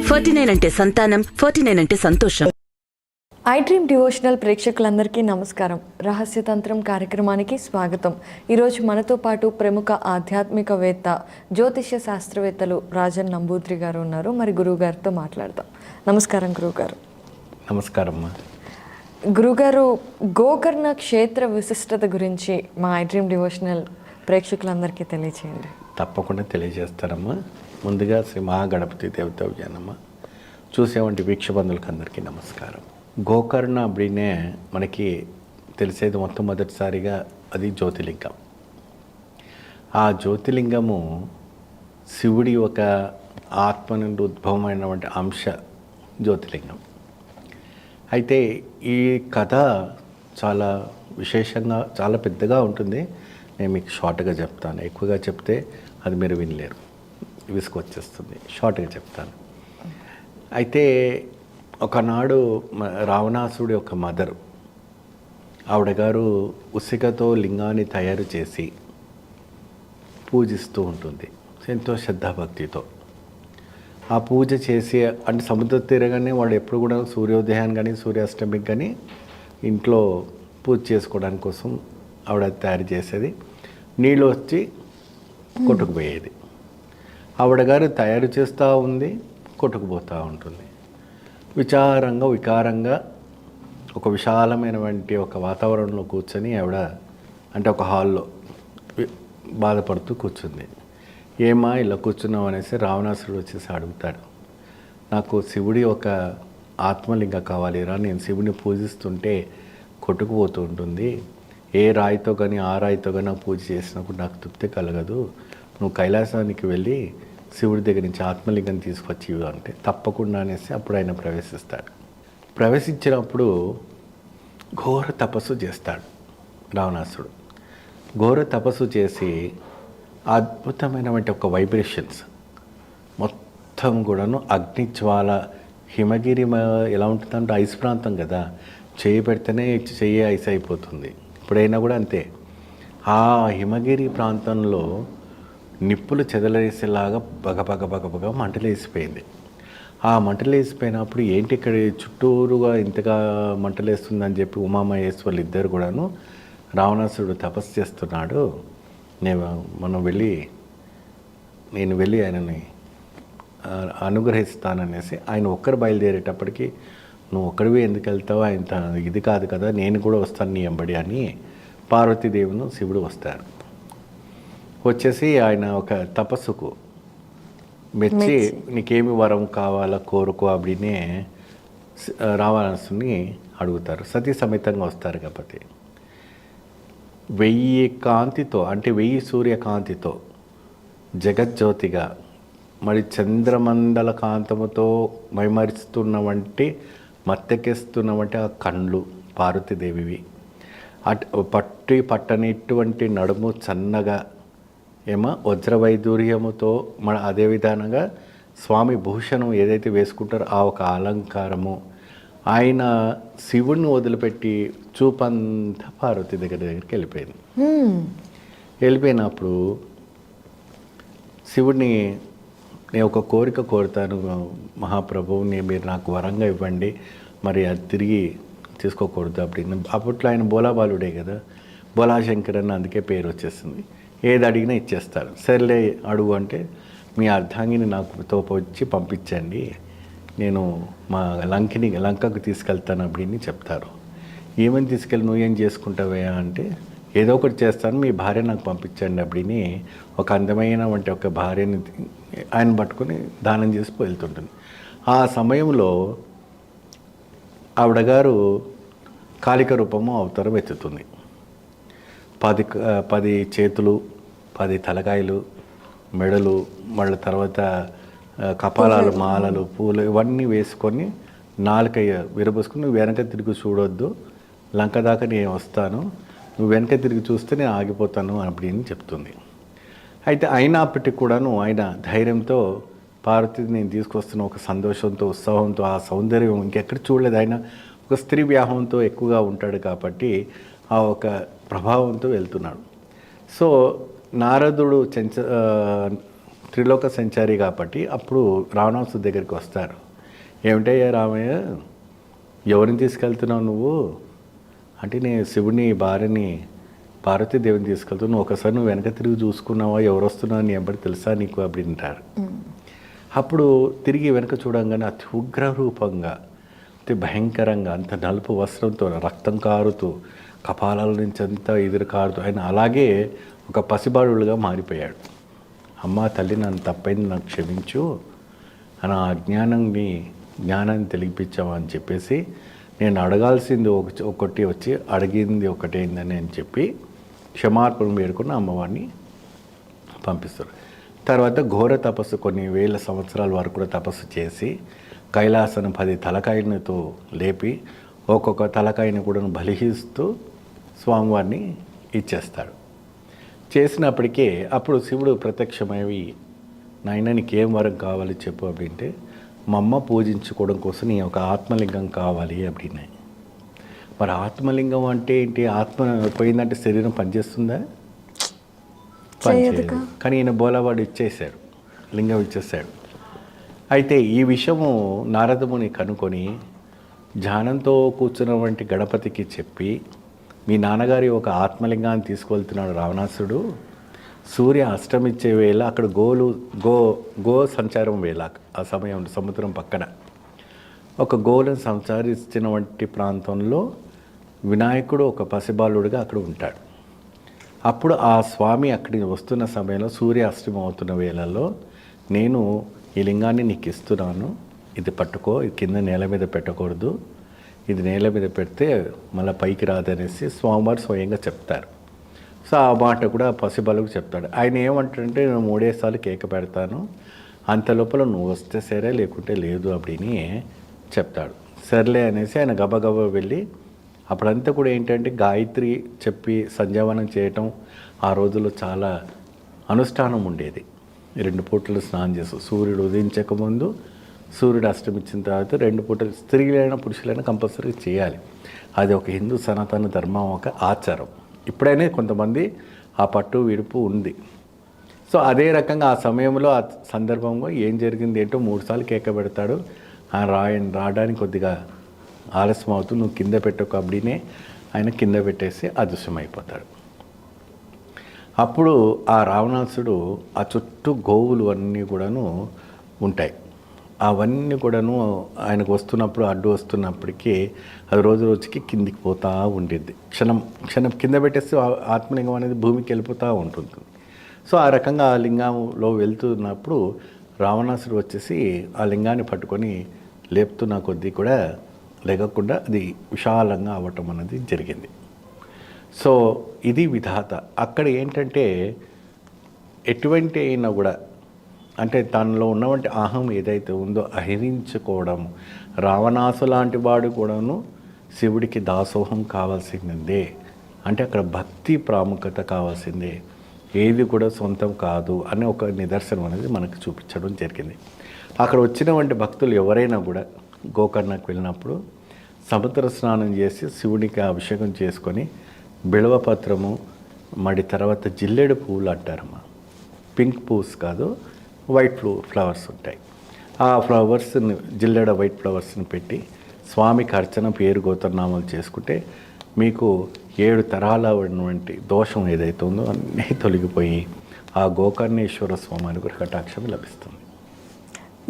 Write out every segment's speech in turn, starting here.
49 అంటే సంతానం, 49 అంటే సంతోషం. ఐ డ్రీమ్ డివోషనల్ ప్రేక్షకులందరికీ నమస్కారం. రహస్యతంత్రం కార్యక్రమానికి స్వాగతం. ఈరోజు మనతో పాటు ప్రముఖ ఆధ్యాత్మికవేత్త, జ్యోతిష్య శాస్త్రవేత్తలు రాజన్ నంబూద్రి గారు ఉన్నారు. మరి గురువుగారితో మాట్లాడదాం. నమస్కారం గురువుగారు. నమస్కారం. గురుగారు, గోకర్ణ క్షేత్ర విశిష్టత గురించి మా ఐ డ్రీమ్ డివోషనల్ ప్రేక్షకులందరికీ తెలియచేయండి. తప్పకుండా తెలియజేస్తారమ్మా. ముందుగా శ్రీ మహాగణపతి దేవత విజయనమ్మ చూసేవంటి వీక్షబంధులకు అందరికీ నమస్కారం. గోకర్ణ అప్పుడే మనకి తెలిసేది మొట్టమొదటిసారిగా అది జ్యోతిలింగం. ఆ జ్యోతిలింగము శివుడి ఒక ఆత్మ నుండి ఉద్భవమైనటువంటి అంశ జ్యోతిలింగం. అయితే ఈ కథ చాలా విశేషంగా, చాలా పెద్దగా ఉంటుంది. నేను మీకు షార్ట్గా చెప్తాను. ఎక్కువగా చెప్తే అది మీరు వినలేరు, విసుకొచ్చేస్తుంది. షార్ట్గా చెప్తాను. అయితే ఒకనాడు రావణాసుడి ఒక మదరు, ఆవిడ గారు ఉసికతో లింగాన్ని తయారు చేసి పూజిస్తూ ఉంటుంది ఎంతో శ్రద్ధాభక్తితో. ఆ పూజ చేసి, అంటే సముద్ర తీరగానే వాడు ఎప్పుడు కూడా సూర్యోదయాన్ని కానీ సూర్యాస్తమికి కానీ ఇంట్లో పూజ చేసుకోవడానికి కోసం ఆవిడ తయారు చేసేది. నీళ్ళు వచ్చి కొట్టుకుపోయేది. ఆవిడ గారు తయారు చేస్తూ ఉంది, కొట్టుకుపోతూ ఉంటుంది. వికారంగా ఒక విశాలమైనటువంటి ఒక వాతావరణంలో కూర్చొని ఆవిడ, అంటే ఒక హాల్లో బాధపడుతూ కూర్చుంది. ఏమా ఇలా కూర్చున్నావు అనేసి రావణాసురుడు వచ్చేసి అడుగుతాడు. నాకు శివుడి ఒక ఆత్మలింగ కావాలిరా, నేను శివుడిని పూజిస్తుంటే కొట్టుకుపోతూ ఉంటుంది. ఏ రాయితో కానీ ఆ రాయితో కానీ పూజ చేసినప్పుడు నాకు తృప్తి కలగదు. నువ్వు కైలాసానికి వెళ్ళి శివుడి దగ్గర నుంచి ఆత్మలింగం తీసుకొచ్చి అంటే తప్పకుండా అనేసి అప్పుడు ఆయన ప్రవేశిస్తాడు. ప్రవేశించినప్పుడు ఘోర తపస్సు చేస్తాడు రావణాసుడు. ఘోర తపస్సు చేసి అద్భుతమైనటువంటి ఒక వైబ్రేషన్స్ మొత్తం కూడాను అగ్నిజ్వాల, హిమగిరి ఎలా ఉంటుందంటే ఐస్ ప్రాంతం కదా, చేయి పెడితేనే చెయ్యి ఐస్ అయిపోతుంది. ఇప్పుడైనా కూడా అంతే. ఆ హిమగిరి ప్రాంతంలో నిప్పులు చెదలేసేలాగా బగబగ మంటలేసిపోయింది. ఆ మంటలేసిపోయినప్పుడు ఏంటి ఇక్కడ చుట్టూరుగా ఇంతగా మంటలేస్తుందని చెప్పి ఉమామహేశ్వర్లు ఇద్దరు కూడాను, రావణాసురుడు తపస్సు చేస్తున్నాడు, నేను వెళ్ళి ఆయనని అనుగ్రహిస్తాననేసి ఆయన ఒక్కరు బయలుదేరేటప్పటికి, నువ్వు ఒక్కడివి ఎందుకు వెళ్తావు, ఆయన ఇది కాదు కదా, నేను కూడా వస్తాను నీ ఎంబడి అని పార్వతీదేవిను శివుడు వస్తారు. వచ్చేసి ఆయన ఒక తపస్సుకు మెచ్చి నీకేమి వరం కావాలా కోరుకో అప్పుడే రావణాసుని అడుగుతారు. సతీ సమేతంగా వస్తారు కాబట్టి 1000 కాంతితో, అంటే 1000 సూర్యకాంతితో జగజ్యోతిగా, మరి చంద్రమండల కాంతముతో మైమరిస్తున్నవంటి, మత్తెక్కిస్తున్నవంటి ఆ కండ్లు పార్వతీదేవివి, పట్టనిటువంటి నడుము సన్నగా వజ్రవైదూర్యముతో, అదే విధానంగా స్వామి భూషణం ఏదైతే వేసుకుంటారో ఆ ఒక అలంకారము. ఆయన శివుడిని వదిలిపెట్టి చూపంతా పార్వతి దగ్గరికి వెళ్ళిపోయింది. వెళ్ళిపోయినప్పుడు శివుడిని, నేను ఒక కోరిక కోరుతాను మహాప్రభువు, మీరు నాకు వరంగా ఇవ్వండి, మరి అది తిరిగి తీసుకోకూడదు அப்படின்னு. అప్పట్లో ఆయన బోలాబాలుడే కదా, బోలాశంకర్ అని అందుకే పేరు వచ్చేసింది. ఏది అడిగినా ఇచ్చేస్తారు. సర్లే అడుగు అంటే, మీ అర్ధాంగిని నాకు తోపొచ్చి పంపించండి, నేను మా లంకకు తీసుకెళ్తాను அப்படின்னு చెప్తారు. ఏమని తీసుకెళ్ళి నువ్వేం చేసుకుంటావే అంటే, ఏదో ఒకటి చేస్తాను, మీ భార్య నాకు పంపించండి அப்படின்னு ఒక అందమైన వంటి ఒక భార్యని ఆయన పట్టుకుని దానం చేసి వెళ్తుంటుంది. ఆ సమయంలో ఆవిడ గారు కాళిక రూపము అవతారం ఎత్తుతుంది. 10 చేతులు, 10 తలకాయలు, మెడలు, మళ్ళీ తర్వాత కపాలాలు, మాలలు, పూలు ఇవన్నీ వేసుకొని నాలుక విరబోసుకుని, నువ్వు వెనక తిరిగి చూడొద్దు, లంక దాకా నేను వస్తాను, నువ్వు వెనక తిరిగి చూస్తే నేను ఆగిపోతాను அப்படின்னு చెప్తుంది. అయితే అయినప్పటికీ కూడాను ఆయన ధైర్యంతో పార్వతిని నేను తీసుకొస్తున్న ఒక సంతోషంతో, ఉత్సాహంతో, ఆ సౌందర్యం ఇంకెక్కడ చూడలేదు. ఆయన ఒక స్త్రీ వ్యాహంతో ఎక్కువగా ఉంటాడు కాబట్టి ఆ ఒక ప్రభావంతో వెళ్తున్నాడు. సో నారదుడు త్రిలోక సంచారి కాబట్టి అప్పుడు రావణాసుడి దగ్గరికి వస్తారు. ఏమిటయ్యా రామయ్య, ఎవరిని తీసుకెళ్తున్నావు నువ్వు అంటే, నేను శివుని భార్యని పార్వతీదేవిని తీసుకెళ్తున్నావు, ఒకసారి నువ్వు వెనక తిరిగి చూసుకున్నావా, ఎవరు వస్తున్నావు నీ ఎంబడి తెలుసా నీకు అని అంటారు. అప్పుడు తిరిగి వెనక చూడంగానే అతి ఉగ్ర రూపంగా, అతి భయంకరంగా, అంత నలుపు వస్త్రంతో రక్తం కారుతూ కపాలాల నుంచి అంతా ఎదురు కారుతూ ఆయన అలాగే ఒక పసిబాడులుగా మారిపోయాడు. అమ్మ తల్లి, నన్ను తప్పైంది, నాకు క్షమించు, నా జ్ఞానాన్ని తెలిపించావా అని చెప్పేసి, నేను అడగాల్సింది ఒకటి వచ్చి అడిగింది ఒకటైందని అని చెప్పి క్షమార్పణ వేడుకున్న అమ్మవారిని పంపిస్తారు. తర్వాత ఘోర తపస్సు కొన్ని వేల సంవత్సరాల వరకు కూడా తపస్సు చేసి కైలాసను 10 తలకాయలతో లేపి ఒక్కొక్క తలకాయని కూడా బలిహిస్తూ స్వామివారిని ఇచ్చేస్తాడు. చేసినప్పటికీ అప్పుడు శివుడు ప్రత్యక్షమైవి, నాయన నీకేం వరం కావాలి చెప్పు அப்படின்ட்டு, మా అమ్మ పూజించుకోవడం కోసం నీ ఒక ఆత్మలింగం కావాలి அப்படிన్నాయి. మరి ఆత్మలింగం అంటే ఏంటి? ఆత్మ పోయిందంటే శరీరం పనిచేస్తుందా? పనిచేయదు. కానీ ఈయన బోలవాడు ఇచ్చేశాడు, లింగం ఇచ్చేసాడు. అయితే ఈ విషయము నారదముని కనుకొని ధ్యానంతో కూర్చున్నటువంటి గణపతికి చెప్పి, మీ నాన్నగారి ఒక ఆత్మలింగాన్ని తీసుకువెళ్తున్నాడు రావణాసుడు, సూర్య అస్తమించే వేళ అక్కడ గో సంచారం వేళ, ఆ సమయం సముద్రం పక్కన ఒక గోలను సంచరించినటువంటి ప్రాంతంలో వినాయకుడు ఒక పసిబాలుడుగా అక్కడ ఉంటాడు. అప్పుడు ఆ స్వామి అక్కడికి వస్తున్న సమయంలో సూర్య అస్తమం అవుతున్న వేళల్లో, నేను ఈ లింగాన్ని నీకు ఇస్తున్నాను, ఇది పట్టుకో, ఇది కింద నేల మీద పెట్టకూడదు, ఇది నేల మీద పెడితే మళ్ళీ పైకి రాదనేసి స్వామివారు స్వయంగా చెప్తారు. సో ఆ మాట కూడా పసిబాలకు చెప్తాడు. ఆయన ఏమంటాడంటే, నేను 3 సార్లు కేక పెడతాను, అంత లోపల నువ్వు వస్తే సరే లేకుంటే లేదు அப்படின்னு చెప్తాడు. సర్లే అనేసి ఆయన గబగబా వెళ్ళి, అప్పుడంతా కూడా ఏంటంటే గాయత్రి చెప్పి సంధ్యావనం చేయటం ఆ రోజుల్లో చాలా అనుష్ఠానం ఉండేది. 2 పూటలు స్నానం చేస్తూ సూర్యుడు ఉదయించకముందు, సూర్యుడు అస్తమించిన తర్వాత 2 పూటలు స్త్రీలైనా పురుషులైనా కంపల్సరీ చేయాలి. అది ఒక హిందూ సనాతన ధర్మం ఒక ఆచారం. ఇప్పుడైనా కొంతమంది ఆ పట్టు విడుపు ఉంది. సో అదే రకంగా ఆ సమయంలో ఆ సందర్భంలో ఏం జరిగింది ఏంటో 3 సార్లు కేక పెడతాడు. ఆయన రావడానికి కొద్దిగా ఆలస్యం అవుతూ, నువ్వు కింద పెట్టకు అప్పుడే ఆయన కింద పెట్టేసి అదృశ్యమైపోతాడు. అప్పుడు ఆ రావణాసుడు ఆ చుట్టూ గోవులు అన్నీ కూడాను ఉంటాయి. అవన్నీ కూడాను ఆయనకు వస్తున్నప్పుడు అడ్డు వస్తున్నప్పటికీ అది రోజు రోజుకి కిందికి పోతూ ఉండిద్ది. క్షణం కింద పెట్టేస్తే ఆత్మలింగం అనేది భూమికి వెళ్ళిపోతూ ఉంటుంది. సో ఆ రకంగా ఆ లింగంలో వెళ్తున్నప్పుడు రావణాసుడు వచ్చేసి ఆ లింగాన్ని పట్టుకొని లేపుతున్న కొద్దీ కూడా లేకుండా అది విశాలంగా అవ్వటం అనేది జరిగింది. సో ఇది విధాత. అక్కడ ఏంటంటే ఎటువంటి అయినా కూడా అంటే తనలో ఉన్నటువంటి అహం ఏదైతే ఉందో అహిరించుకోవడం. రావణాసు లాంటి వాడు కూడాను శివుడికి దాసోహం కావాల్సిందే. అంటే అక్కడ భక్తి ప్రాముఖ్యత కావాల్సిందే, ఏది కూడా సొంతం కాదు అనే ఒక నిదర్శనం అనేది మనకు చూపించడం జరిగింది. అక్కడ వచ్చినటువంటి భక్తులు ఎవరైనా కూడా గోకర్ణకు వెళ్ళినప్పుడు సముద్ర స్నానం చేసి శివునికి అభిషేకం చేసుకొని బిల్వపత్రము మడి తర్వాత జిల్లేడు పువ్వులు అంటారమ్మా. పింక్ పువ్వుస్ కాదు, వైట్ ఫ్లవర్స్ ఉంటాయి. ఆ ఫ్లవర్స్ని జిల్లేడ వైట్ ఫ్లవర్స్ని పెట్టి స్వామికి అర్చన పేరు గోత్రనామాలు చేసుకుంటే మీకు 7 తరాల ఉన్నటువంటి దోషం ఏదైతే ఉందో అన్నీ తొలగిపోయి ఆ గోకర్ణేశ్వర స్వామి అనుగ్రహ కటాక్షం లభిస్తుంది.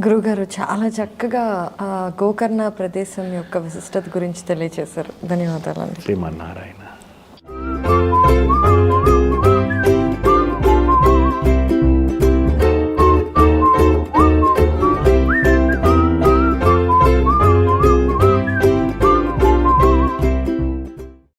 గురుగారు చాలా చక్కగా ఆ గోకర్ణ ప్రదేశం యొక్క విశిష్టత గురించి తెలియజేశారు. ధన్యవాదాలు. శ్రీమన్నారాయణ.